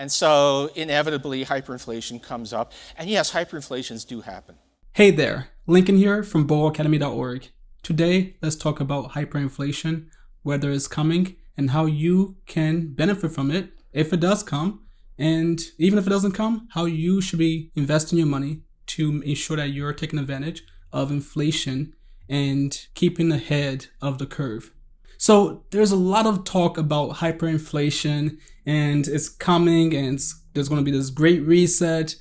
And so inevitably hyperinflation comes up. And yes, hyperinflations do happen. Hey there, Lincoln here from boacademy.org. Today, let's talk about hyperinflation, whether it's coming, and how you can benefit from it if it does come. And even if it doesn't come, how you should be investing your money to ensure that you're taking advantage of inflation and keeping ahead of the curve. So there's a lot of talk about hyperinflation and it's coming and there's going to be this great reset.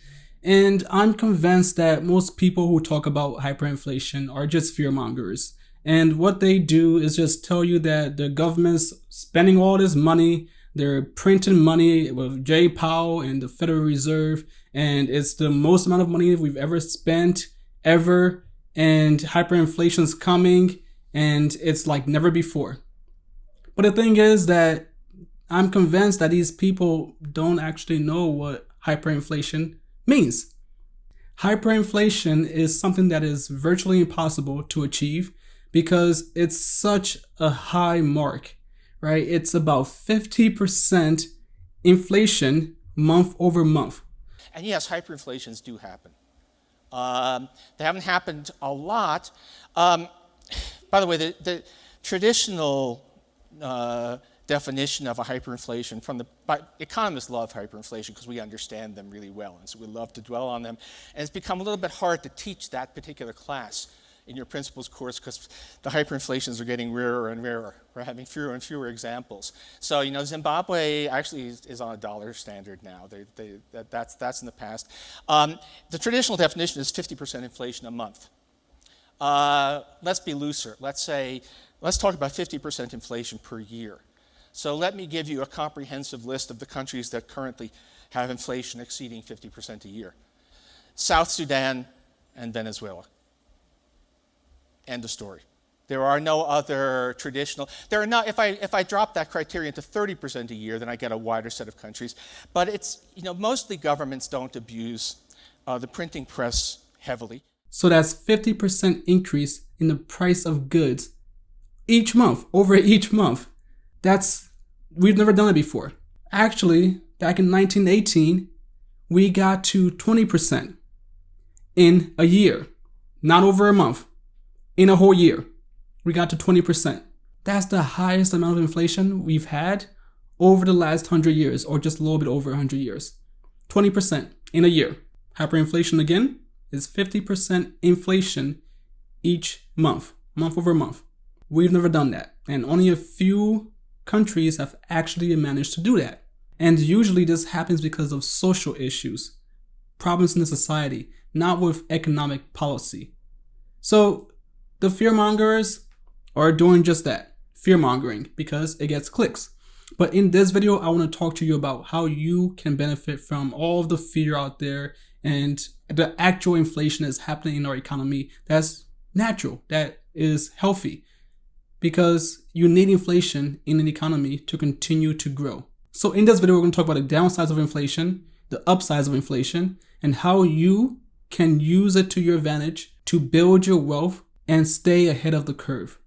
And I'm convinced that most people who talk about hyperinflation are just fearmongers. And what they do is just tell you that the government's spending all this money, they're printing money with Jay Powell and the Federal Reserve, and it's the most amount of money we've ever spent, ever, and hyperinflation's coming, and it's like never before. But the thing is that I'm convinced that these people don't actually know what hyperinflation means. Hyperinflation is something that is virtually impossible to achieve because it's such a high mark, right? It's about 50% inflation month over month. And yes, hyperinflations do happen. They haven't happened a lot. By the way, the traditional definition of a hyperinflation economists love hyperinflation because we understand them really well, and so we love to dwell on them. And it's become a little bit hard to teach that particular class in your principles course because the hyperinflations are getting rarer and rarer. We're having fewer and fewer examples. So, Zimbabwe actually is on a dollar standard now. That's in the past. The traditional definition is 50% inflation a month. Let's be looser. Let's talk about 50% inflation per year. So let me give you a comprehensive list of the countries that currently have inflation exceeding 50% a year. South Sudan and Venezuela. End of story. There are no other traditional. There are not. If I drop that criterion to 30% a year, then I get a wider set of countries. But it's mostly governments don't abuse the printing press heavily. So that's 50% increase in the price of goods each month, over each month. We've never done it before. Actually, back in 1918, we got to 20% in a year, not over a month. In a whole year, we got to 20%. That's the highest amount of inflation we've had over the last 100 years, or just a little bit over 100 years. 20% in a year. Hyperinflation again is 50% inflation each month over month. We've never done that, and only a few countries have actually managed to do that. And usually this happens because of social issues, problems in the society, not with economic policy. So the fearmongers are doing just that, fearmongering, because it gets clicks. But in this video, I want to talk to you about how you can benefit from all of the fear out there and the actual inflation that's happening in our economy that's natural, that is healthy, because you need inflation in an economy to continue to grow. So in this video, we're going to talk about the downsides of inflation, the upsides of inflation, and how you can use it to your advantage to build your wealth and stay ahead of the curve.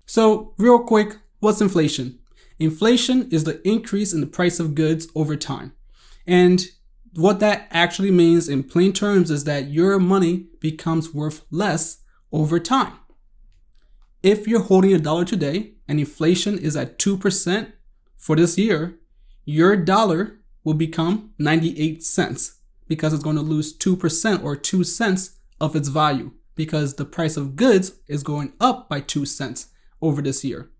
So real quick, what's inflation? Inflation is the increase in the price of goods over time. And what that actually means in plain terms is that your money becomes worth less over time. If you're holding $1 today and inflation is at 2% for this year, your dollar will become 98 cents because it's going to lose 2% or 2 cents of its value because the price of goods is going up by 2 cents over this year.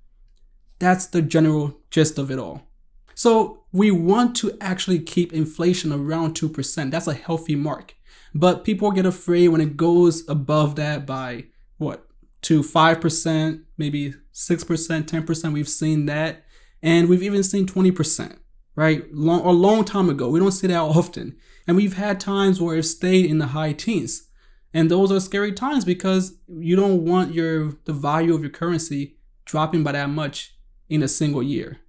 That's the general gist of it all. So we want to actually keep inflation around 2%. That's a healthy mark. But people get afraid when it goes above that by to 5%, maybe 6%, 10%. We've seen that. And we've even seen 20%, right? A long time ago. We don't see that often. And we've had times where it stayed in the high teens. And those are scary times because you don't want the value of your currency dropping by that much in a single year.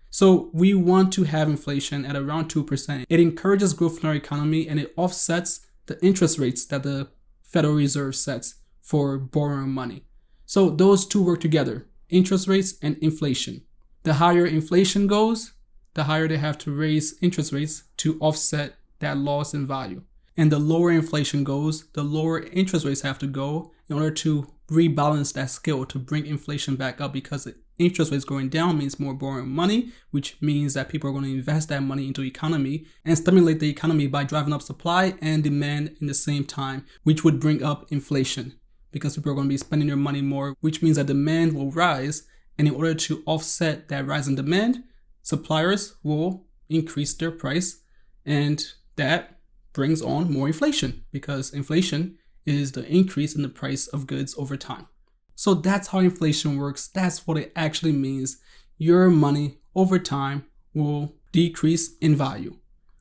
So we want to have inflation at around 2%. It encourages growth in our economy and it offsets the interest rates that the Federal Reserve sets for borrowing money. So those two work together, interest rates and inflation. The higher inflation goes, the higher they have to raise interest rates to offset that loss in value. And the lower inflation goes, the lower interest rates have to go in order to rebalance that scale to bring inflation back up, because the interest rates going down means more borrowing money, which means that people are going to invest that money into the economy and stimulate the economy by driving up supply and demand in the same time, which would bring up inflation because people are going to be spending their money more, which means that demand will rise. And in order to offset that rise in demand, suppliers will increase their price, and that brings on more inflation, because inflation is the increase in the price of goods over time. So that's how inflation works. That's what it actually means. Your money over time will decrease in value,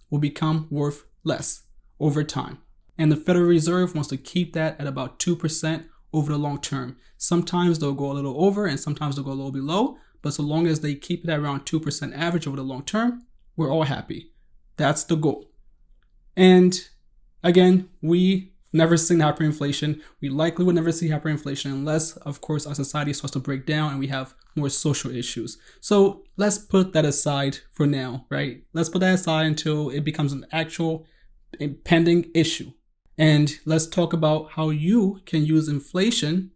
will become worth less over time. And the Federal Reserve wants to keep that at about 2% over the long term. Sometimes they'll go a little over and sometimes they'll go a little below, but so long as they keep it at around 2% average over the long term, we're all happy. That's the goal. And again, we never seen hyperinflation. We likely will never see hyperinflation unless, of course, our society starts to break down and we have more social issues. So let's put that aside for now, right? Let's put that aside until it becomes an actual impending issue. And let's talk about how you can use inflation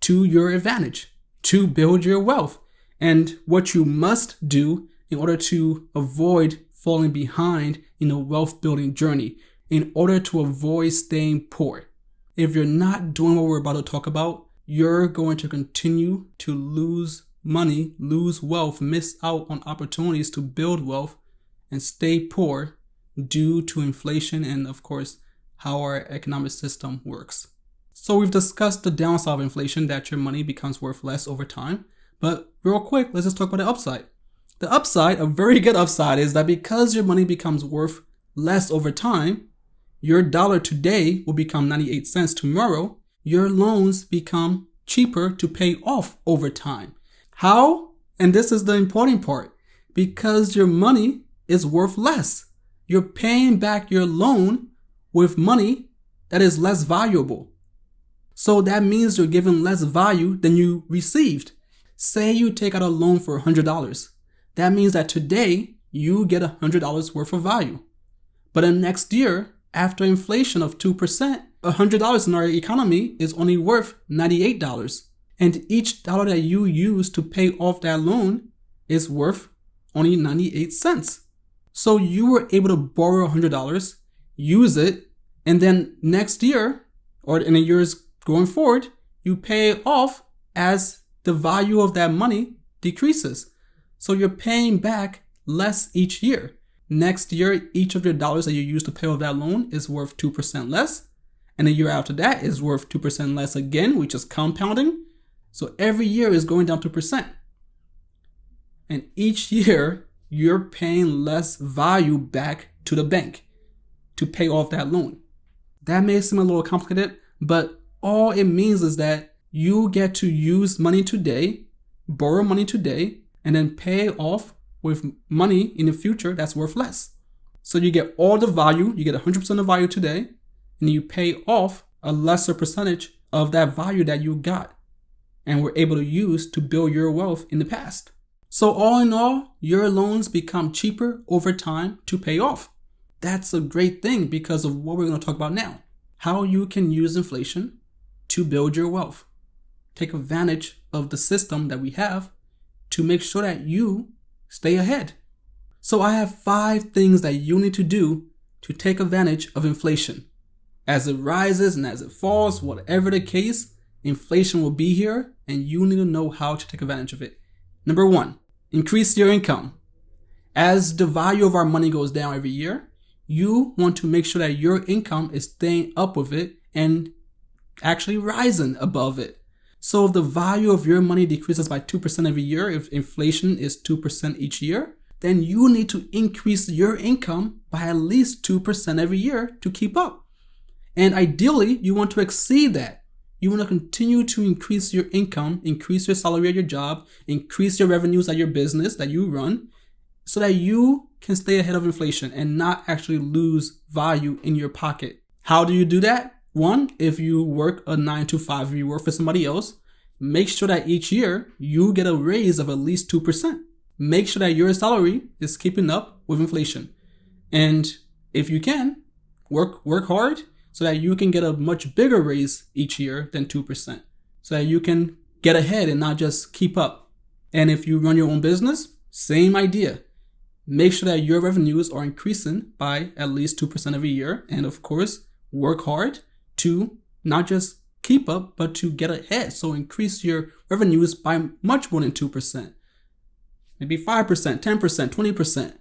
to your advantage, to build your wealth, and what you must do in order to avoid falling behind in a wealth building journey, in order to avoid staying poor. If you're not doing what we're about to talk about, you're going to continue to lose money, lose wealth, miss out on opportunities to build wealth, and stay poor due to inflation and, of course, how our economic system works. So we've discussed the downside of inflation, that your money becomes worth less over time. But real quick, let's just talk about the upside. The upside, a very good upside, is that because your money becomes worth less over time, your dollar today will become 98 cents tomorrow. Your loans become cheaper to pay off over time. How? And this is the important part. Because your money is worth less. You're paying back your loan with money that is less valuable. So that means you're giving less value than you received. Say you take out a loan for $100. That means that today you get $100 worth of value. But in next year, after inflation of 2%, $100 in our economy is only worth $98. And each dollar that you use to pay off that loan is worth only 98 cents. So you were able to borrow $100, use it, and then next year, or in the years going forward, you pay it off as the value of that money decreases. So you're paying back less each year. Next year, each of your dollars that you use to pay off that loan is worth 2% less. And the year after that is worth 2% less again, which is compounding. So every year is going down 2%. And each year, you're paying less value back to the bank to pay off that loan. That may seem a little complicated, but all it means is that you get to use money today, borrow money today, and then pay off with money in the future that's worth less. So you get all the value, you get 100% of value today, and you pay off a lesser percentage of that value that you got and were able to use to build your wealth in the past. So all in all, your loans become cheaper over time to pay off. That's a great thing because of what we're going to talk about now. How you can use inflation to build your wealth. Take advantage of the system that we have to make sure that you stay ahead. So I have 5 things that you need to do to take advantage of inflation. As it rises and as it falls, whatever the case, inflation will be here and you need to know how to take advantage of it. Number 1, increase your income. As the value of our money goes down every year, you want to make sure that your income is staying up with it and actually rising above it. So if the value of your money decreases by 2% every year, if inflation is 2% each year, then you need to increase your income by at least 2% every year to keep up. And ideally, you want to exceed that. You want to continue to increase your income, increase your salary at your job, increase your revenues at your business that you run, so that you can stay ahead of inflation and not actually lose value in your pocket. How do you do that? 1, if you work a 9 to 5, if you work for somebody else, make sure that each year you get a raise of at least 2%. make sure that your salary is keeping up with inflation. And if you can, work hard so that you can get a much bigger raise each year than 2%, so that you can get ahead and not just keep up. And if you run your own business, same idea. Make sure that your revenues are increasing by at least 2% every year. And of course, work hard to not just keep up, but to get ahead. So increase your revenues by much more than 2%. Maybe 5%, 10%, 20%.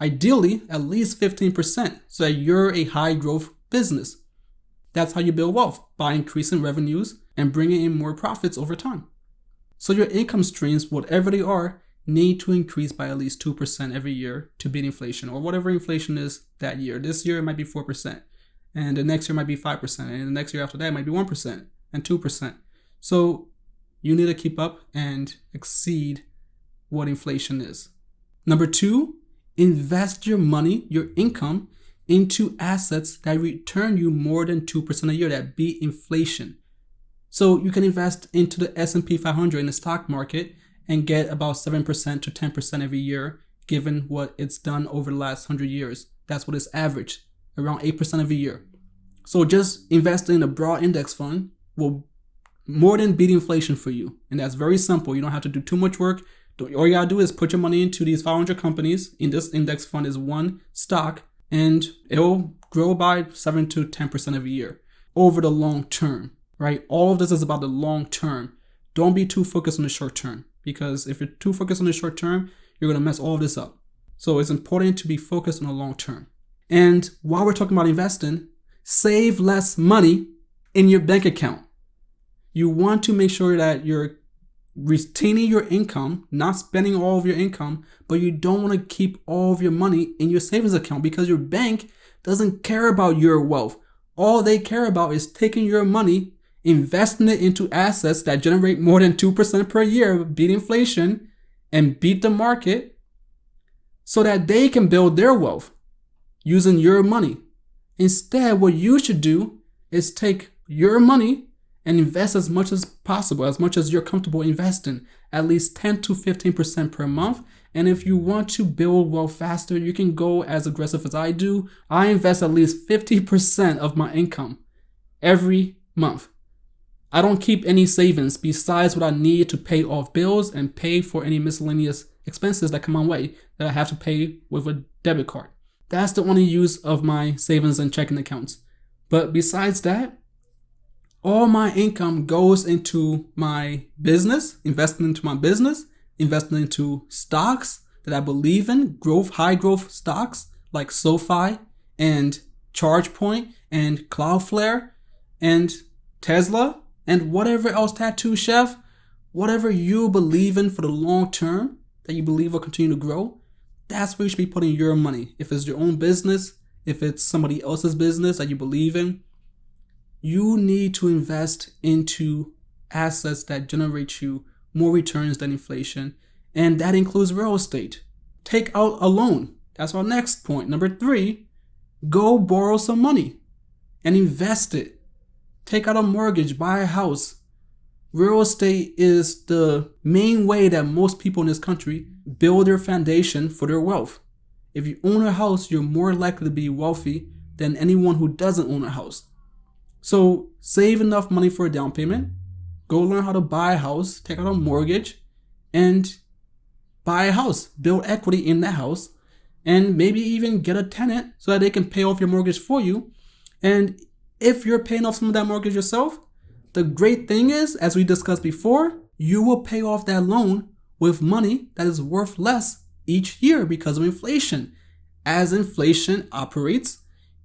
Ideally, at least 15%, so that you're a high growth business. That's how you build wealth, by increasing revenues and bringing in more profits over time. So your income streams, whatever they are, need to increase by at least 2% every year to beat inflation, or whatever inflation is that year. This year it might be 4%, and the next year might be 5%, and the next year after that it might be 1% and 2%. So you need to keep up and exceed what inflation is. Number 2, invest your money, your income, into assets that return you more than 2% a year, that beat inflation. So you can invest into the S&P 500 in the stock market and get about 7% to 10% every year, given what it's done over the last 100 years. That's what it's averaged, around 8% every year. So just investing in a broad index fund will more than beat inflation for you. And that's very simple. You don't have to do too much work. All you gotta do is put your money into these 500 companies. In this index fund is one stock, and it'll grow by 7 to 10% every year over the long term, right? All of this is about the long term. Don't be too focused on the short term, because if you're too focused on the short term, you're gonna mess all of this up. So it's important to be focused on the long term. And while we're talking about investing, save less money in your bank account. You want to make sure that you're retaining your income, not spending all of your income, but you don't want to keep all of your money in your savings account, because your bank doesn't care about your wealth. All they care about is taking your money, investing it into assets that generate more than 2% per year, beat inflation and beat the market, so that they can build their wealth using your money. Instead, what you should do is take your money and invest as much as possible, as much as you're comfortable investing, at least 10 to 15% per month. And if you want to build wealth faster, you can go as aggressive as I do. I invest at least 50% of my income every month. I don't keep any savings besides what I need to pay off bills and pay for any miscellaneous expenses that come my way that I have to pay with a debit card. That's the only use of my savings and checking accounts. But besides that, all my income goes into my business, investing into my business, investing into stocks that I believe in, high growth stocks like SoFi and ChargePoint and Cloudflare and Tesla and whatever else, Tattoo Chef, whatever you believe in for the long term that you believe will continue to grow, that's where you should be putting your money. If it's your own business, if it's somebody else's business that you believe in, you need to invest into assets that generate you more returns than inflation. And that includes real estate. Take out a loan. That's our next point. Number 3, go borrow some money and invest it. Take out a mortgage, buy a house. Real estate is the main way that most people in this country build their foundation for their wealth. If you own a house, you're more likely to be wealthy than anyone who doesn't own a house. So save enough money for a down payment, go learn how to buy a house, take out a mortgage, and buy a house, build equity in that house, and maybe even get a tenant so that they can pay off your mortgage for you. And if you're paying off some of that mortgage yourself, the great thing is, as we discussed before, you will pay off that loan with money that is worth less each year because of inflation. As inflation operates,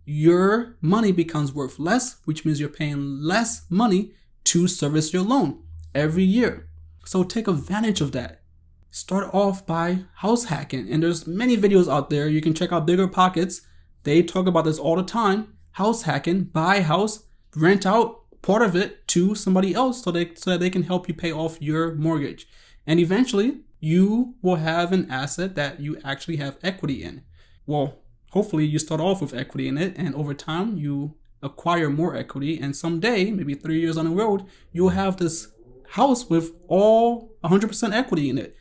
your money becomes worth less, which means you're paying less money to service your loan every year. So take advantage of that. Start off by house hacking. And there's many videos out there. You can check out Bigger Pockets. They talk about this all the time. House hacking, buy a house, rent out part of it to somebody else so that they can help you pay off your mortgage. And eventually you will have an asset that you actually have equity in. Well, hopefully you start off with equity in it, and over time you acquire more equity, and someday, maybe 3 years on the road, you'll have this house with all 100% equity in it.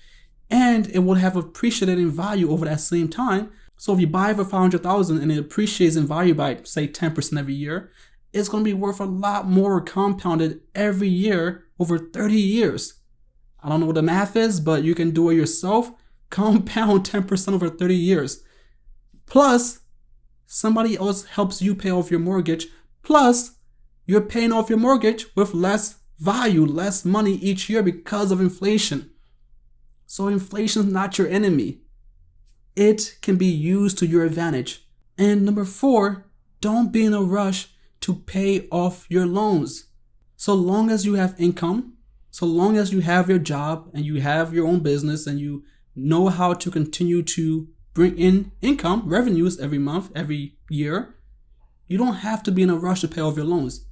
and it will have appreciated in value over that same time. So if you buy for 500,000 and it appreciates in value by say 10% every year, it's going to be worth a lot more compounded every year over 30 years. I don't know what the math is, but you can do it yourself. Compound 10% over 30 years. Plus, somebody else helps you pay off your mortgage. Plus, you're paying off your mortgage with less value, less money each year because of inflation. So inflation is not your enemy. It can be used to your advantage. And number 4, don't be in a rush to pay off your loans. So long as you have income, so long as you have your job and you have your own business and you know how to continue to bring in income, revenues every month, every year, you don't have to be in a rush to pay off your loans.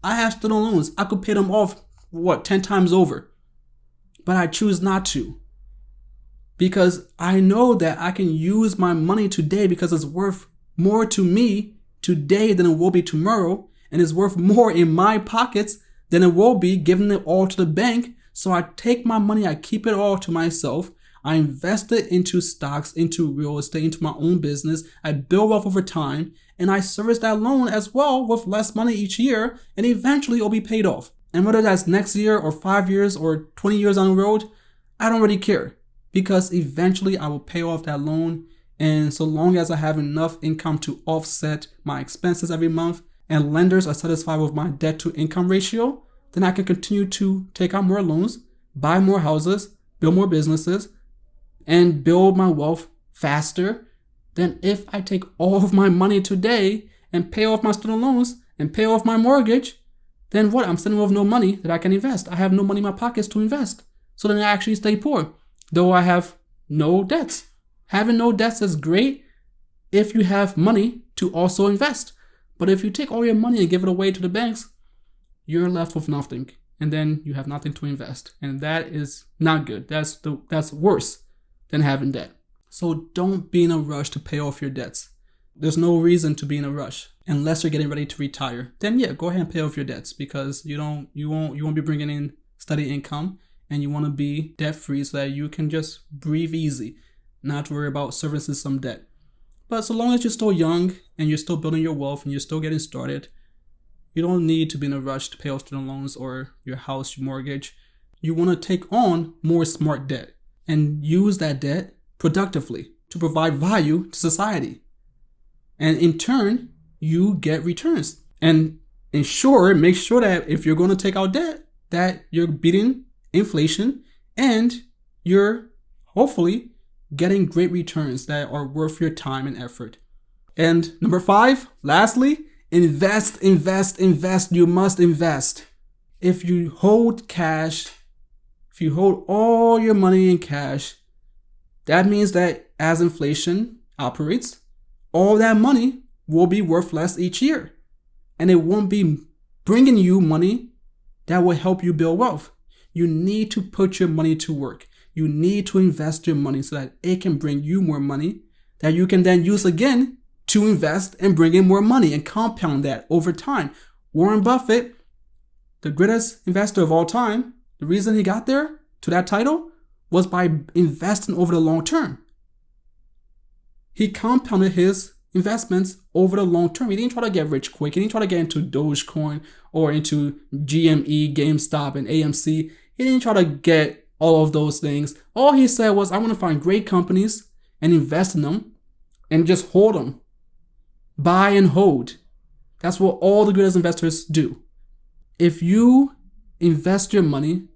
I have student loans. I could pay them off, 10 times over. But I choose not to. Because I know that I can use my money today because it's worth more to me today than it will be tomorrow. And it's worth more in my pockets than it will be giving it all to the bank. So I take my money, I keep it all to myself. I invest it into stocks, into real estate, into my own business. I build wealth over time, and I service that loan as well with less money each year, and eventually it'll be paid off. And whether that's next year or 5 years or 20 years on the road, I don't really care, because eventually I will pay off that loan. And so long as I have enough income to offset my expenses every month, and lenders are satisfied with my debt to income ratio, then I can continue to take out more loans, buy more houses, build more businesses, and build my wealth faster than if I take all of my money today and pay off my student loans and pay off my mortgage. Then what? I'm sitting with no money that I can invest. I have no money in my pockets to invest. So then I actually stay poor, though I have no debts. Having no debts is great if you have money to also invest. But if you take all your money and give it away to the banks, you're left with nothing. And then you have nothing to invest. And that is not good. That's worse than having debt. So don't be in a rush to pay off your debts. There's no reason to be in a rush unless you're getting ready to retire. Then yeah, go ahead and pay off your debts, because you won't be bringing in steady income, and you want to be debt free so that you can just breathe easy, not to worry about servicing some debt. But so long as you're still young and you're still building your wealth and you're still getting started, you don't need to be in a rush to pay off student loans or your house, your mortgage. You want to take on more smart debt and use that debt productively to provide value to society. And in turn, you get returns. And make sure that if you're going to take out debt, that you're beating inflation and you're hopefully getting great returns that are worth your time and effort. And number 5, lastly, invest. You must invest. If you hold cash, if you hold all your money in cash, that means that as inflation operates, all that money will be worth less each year. And it won't be bringing you money that will help you build wealth. You need to put your money to work. You need to invest your money so that it can bring you more money that you can then use again to invest and bring in more money and compound that over time. Warren Buffett, the greatest investor of all time, the reason he got there to that title was by investing over the long term. He compounded his investments over the long term. He didn't try to get rich quick. He didn't try to get into Dogecoin or into GME, GameStop, and AMC. He didn't try to get all of those things. All he said was, I want to find great companies and invest in them and just hold them. Buy and hold. That's what all the greatest investors do. If you invest your money,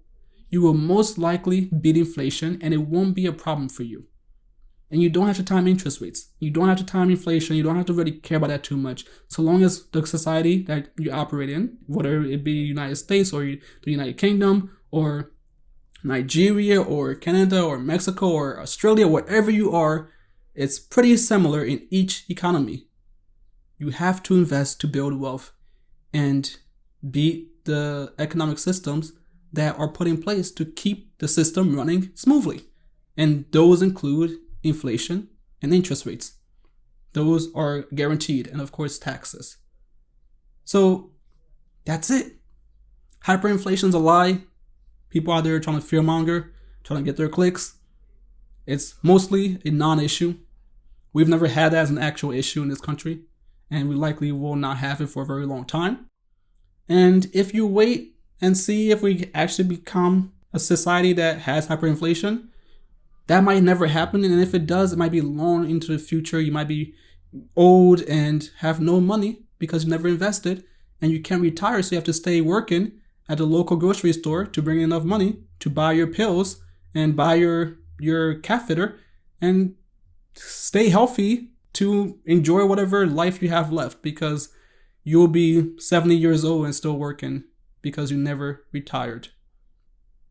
you will most likely beat inflation and it won't be a problem for you. And you don't have to time interest rates. You don't have to time inflation. You don't have to really care about that too much. So long as the society that you operate in, whether it be United States or the United Kingdom or Nigeria or Canada or Mexico or Australia, wherever you are, it's pretty similar in each economy. You have to invest to build wealth and beat the economic systems that are put in place to keep the system running smoothly. And those include inflation and interest rates. Those are guaranteed. And of course, taxes. So that's it. Hyperinflation is a lie. People out there trying to fearmonger, trying to get their clicks. It's mostly a non-issue. We've never had that as an actual issue in this country, and we likely will not have it for a very long time. And if you wait and see if we actually become a society that has hyperinflation, that might never happen. And if it does, it might be long into the future. You might be old and have no money because you never invested, and you can't retire, so you have to stay working at the local grocery store to bring in enough money to buy your pills and buy your catheter and stay healthy to enjoy whatever life you have left, because you'll be 70 years old and still working because you never retired,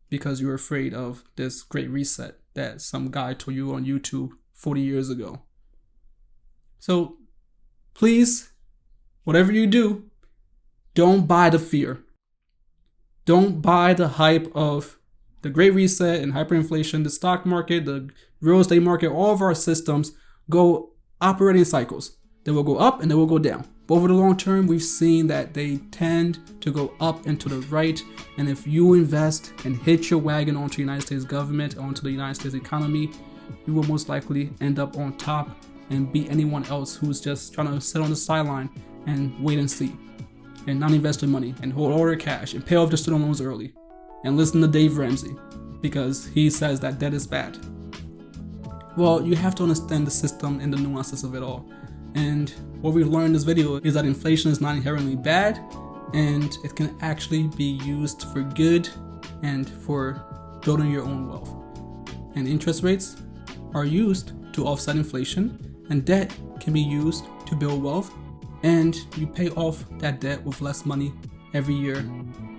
because you were afraid of this great reset that some guy told you on YouTube 40 years ago. So please, whatever you do, don't buy the fear. Don't buy the hype of the Great Reset and hyperinflation. The stock market, the real estate market, all of our systems go operating cycles. They will go up and they will go down. But over the long term, we've seen that they tend to go up and to the right. And if you invest and hitch your wagon onto the United States government, onto the United States economy, you will most likely end up on top and beat anyone else who's just trying to sit on the sideline and wait and see, and not invest their money and hold all their cash and pay off their student loans early and listen to Dave Ramsey because he says that debt is bad. Well, you have to understand the system and the nuances of it all. And what we learned in this video is that inflation is not inherently bad, and it can actually be used for good and for building your own wealth. And interest rates are used to offset inflation, and debt can be used to build wealth, and you pay off that debt with less money every year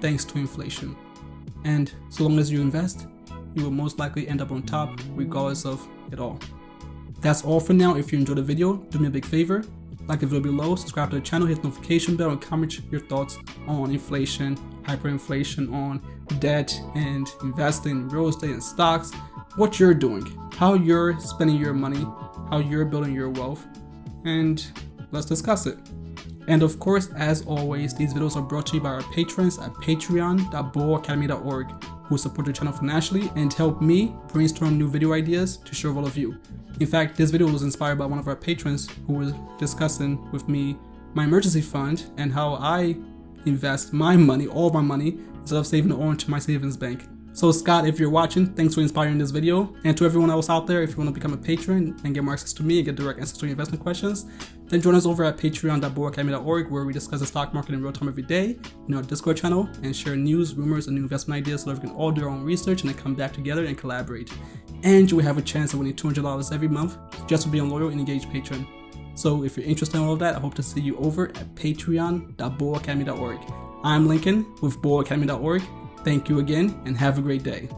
thanks to inflation. And so long as you invest, you will most likely end up on top regardless of it all. That's all for now. If you enjoyed the video, do me a big favor, like the video below, subscribe to the channel, hit the notification bell, and comment your thoughts on inflation, hyperinflation, on debt and investing in real estate and stocks, what you're doing, how you're spending your money, how you're building your wealth, and let's discuss it. And of course, as always, these videos are brought to you by our patrons at patreon.boacademy.org, who support the channel financially and help me brainstorm new video ideas to share with all of you. In fact, this video was inspired by one of our patrons who was discussing with me my emergency fund and how I invest my money, all my money, instead of saving it all into my savings bank. So Scott, if you're watching, thanks for inspiring this video. And to everyone else out there, if you want to become a patron and get more access to me and get direct answers to your investment questions, then join us over at patreon.boacademy.org, where we discuss the stock market in real time every day in our Discord channel and share news, rumors, and new investment ideas so that we can all do our own research and then come back together and collaborate. And you will have a chance of winning $200 every month just for being a loyal and engaged patron. So if you're interested in all of that, I hope to see you over at patreon.boacademy.org. I'm Lincoln with boacademy.org. Thank you again and have a great day.